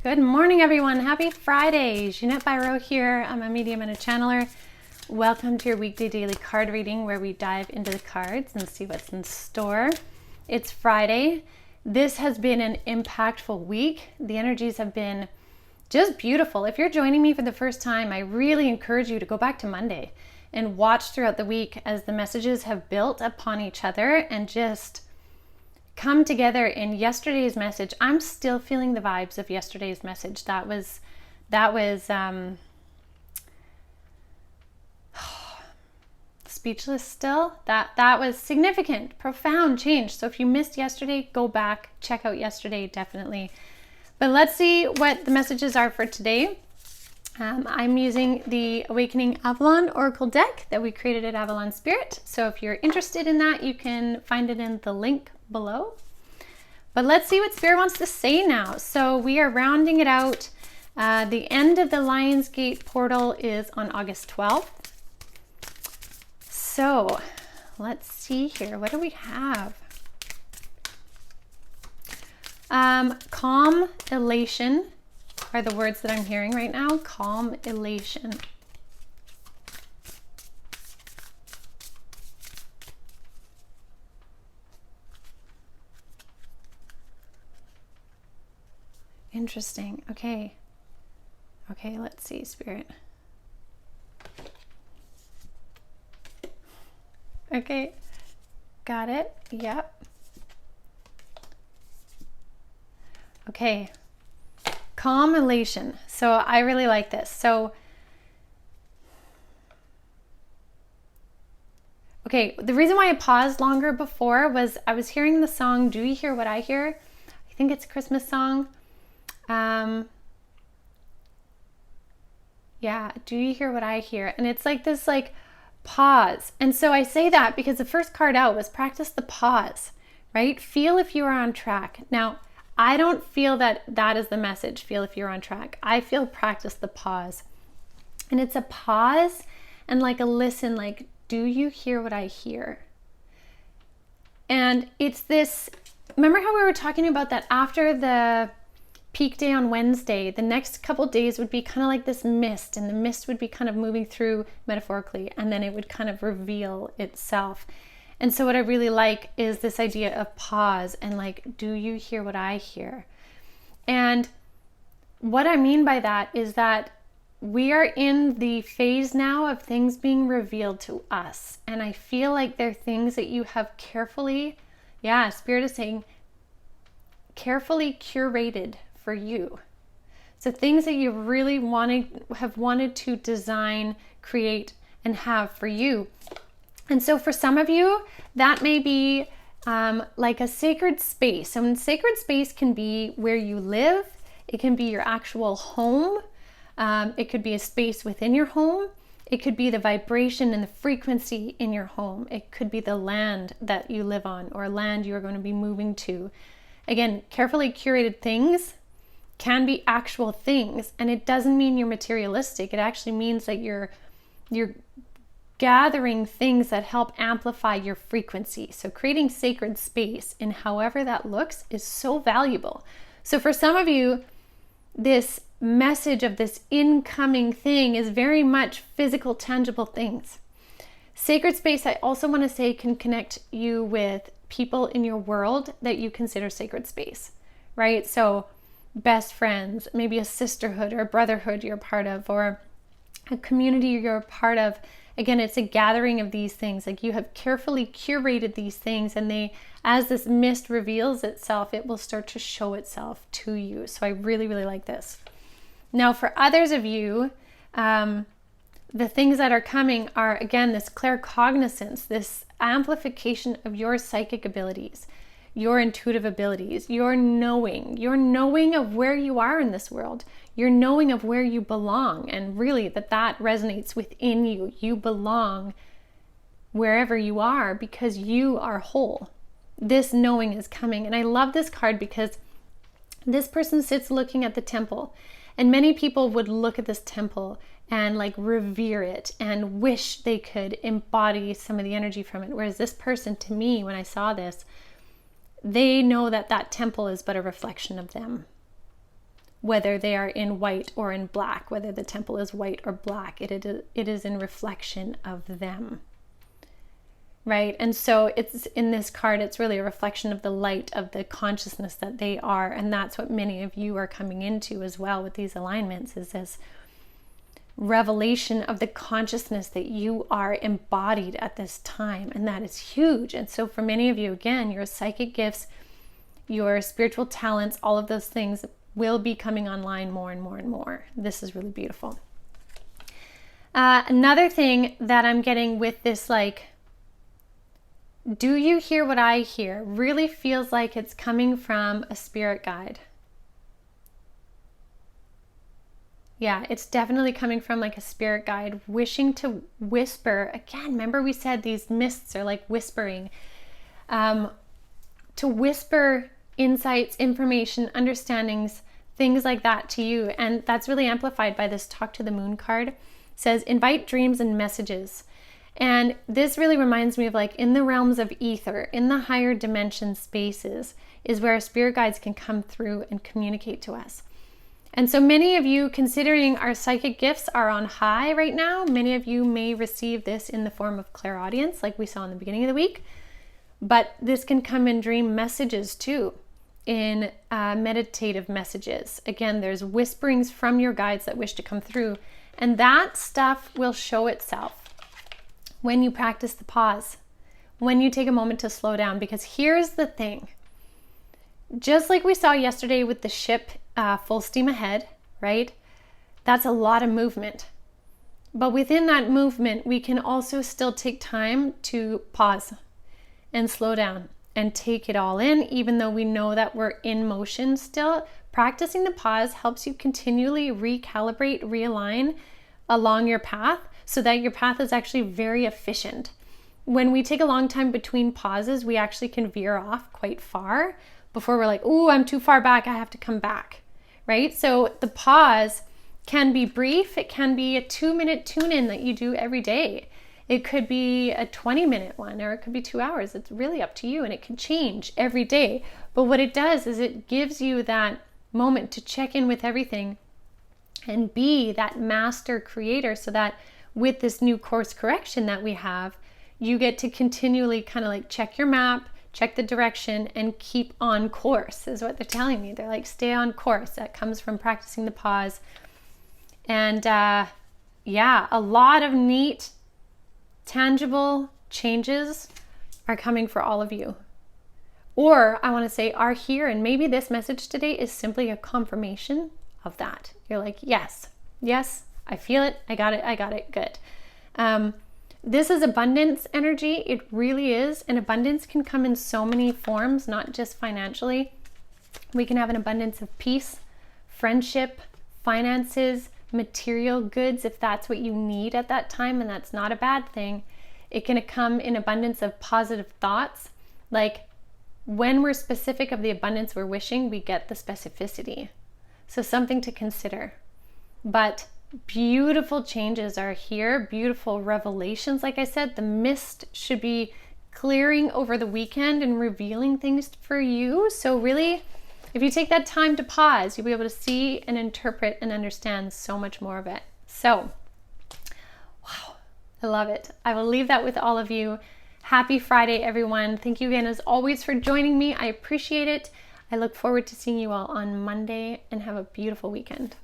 Good morning, everyone. Happy Friday. Jeanette Byro here. I'm a medium and a channeler. Welcome to your weekday daily card reading where we dive into the cards and see what's in store. It's Friday. This has been an impactful week. The energies have been just beautiful. If you're joining me for the first time, I really encourage you to go back to Monday and watch throughout the week as the messages have built upon each other and just come together in yesterday's message. I'm still feeling the vibes of yesterday's message. That was speechless still. That was significant, profound change. So if you missed yesterday, go back, check out yesterday, definitely. But let's see what the messages are for today. I'm using the Awakening Avalon Oracle deck that we created at Avalon Spirit. So if you're interested in that, you can find it in the link below. But let's see what Spirit wants to say now. So we are rounding it out. The end of the Lionsgate portal is on August 12th. So let's see here. What do we have? Calm, elation are the words that I'm hearing right now. Calm, elation. Interesting. Okay, let's see, Spirit. Okay, got it. Yep. Okay, calm, elation. So I really like this. So, okay, the reason why I paused longer before was I was hearing the song, Do You Hear What I Hear? I think it's a Christmas song. Yeah, do you hear what I hear? And it's like this pause. And so I say that because the first card out was practice the pause, right? Feel if you are on track. Now, I don't feel that that is the message, feel if you're on track. I feel practice the pause. And it's a pause and like a listen, like, do you hear what I hear? And it's this, remember how we were talking about that after the peak day on Wednesday, the next couple days would be kind of like this mist, and the mist would be kind of moving through metaphorically, and then it would kind of reveal itself. And so what I really like is this idea of pause and like, do you hear what I hear? And what I mean by that is that we are in the phase now of things being revealed to us. And I feel like they're things that you have carefully, Spirit is saying, carefully curated for you. So things that you really have wanted to design, create, and have for you. And so for some of you, that may be like a sacred space. And sacred space can be where you live. It can be your actual home. It could be a space within your home. It could be the vibration and the frequency in your home. It could be the land that you live on or land you are going to be moving to. Again, carefully curated things can be actual things, and it doesn't mean you're materialistic. It actually means that you're gathering things that help amplify your frequency. So creating sacred space in however that looks is so valuable. So for some of you, this message of this incoming thing is very much physical, tangible things. Sacred space, I also want to say, can connect you with people in your world that you consider sacred space, right? So best friends, maybe a sisterhood or a brotherhood you're a part of, or a community you're a part of. Again, it's a gathering of these things. Like you have carefully curated these things, and they, as this mist reveals itself, it will start to show itself to you. So I really, really like this. Now for others of you, the things that are coming are, again, this claircognizance, this amplification of your psychic abilities, your intuitive abilities, your knowing of where you are in this world, your knowing of where you belong, and really that resonates within you. You belong wherever you are because you are whole. This knowing is coming. And I love this card because this person sits looking at the temple, and many people would look at this temple and like revere it and wish they could embody some of the energy from it. Whereas this person, to me, when I saw this, they know that that temple is but a reflection of them. whether they are in white or in black, whether the temple is white or black. It is in reflection of them, right? And so it's in this card, it's really a reflection of the light of the consciousness that they are. And that's what many of you are coming into as well with these alignments, is this revelation of the consciousness that you are embodied at this time. And that is huge. And so for many of you, again, your psychic gifts, your spiritual talents, all of those things will be coming online more and more and more. This is really beautiful. Another thing that I'm getting with this, like, do you hear what I hear? Really feels like it's coming from a spirit guide. Yeah, it's definitely coming from like a spirit guide wishing to whisper. Again, remember we said these mists are like whispering. To whisper insights, information, understandings, things like that to you. And that's really amplified by this Talk to the Moon card. It says, invite dreams and messages. And this really reminds me of like in the realms of ether, in the higher dimension spaces, is where our spirit guides can come through and communicate to us. And so many of you, considering our psychic gifts are on high right now, many of you may receive this in the form of clairaudience, like we saw in the beginning of the week. But this can come in dream messages too, in meditative messages. Again, there's whisperings from your guides that wish to come through. And that stuff will show itself when you practice the pause, when you take a moment to slow down. Because here's the thing. Just like we saw yesterday with the ship full steam ahead, right? That's a lot of movement. But within that movement, we can also still take time to pause and slow down and take it all in, even though we know that we're in motion still. Practicing the pause helps you continually recalibrate, realign along your path so that your path is actually very efficient. When we take a long time between pauses, we actually can veer off quite far before we're like, oh, I'm too far back, I have to come back, right? So the pause can be brief. It can be a 2-minute tune-in that you do every day. It could be a 20-minute one, or it could be 2 hours. It's really up to you, and it can change every day. But what it does is it gives you that moment to check in with everything and be that master creator, so that with this new course correction that we have, you get to continually kind of like check your map, check the direction, and keep on course is what they're telling me. They're like, stay on course. That comes from practicing the pause. And yeah, a lot of neat, tangible changes are coming for all of you. Or I want to say are here. And maybe this message today is simply a confirmation of that. You're like, yes, I feel it. I got it. Good. This is abundance energy. It really is. And abundance can come in so many forms, not just financially. We can have an abundance of peace, friendship, finances, material goods, if that's what you need at that time, and that's not a bad thing. It can come in abundance of positive thoughts. Like when we're specific of the abundance we're wishing, we get the specificity. So something to consider. But beautiful changes are here, beautiful revelations. Like I said, the mist should be clearing over the weekend and revealing things for you. So really, if you take that time to pause, you'll be able to see and interpret and understand so much more of it. So, wow, I love it. I will leave that with all of you. Happy Friday, everyone. Thank you again, as always, for joining me. I appreciate it. I look forward to seeing you all on Monday, and have a beautiful weekend.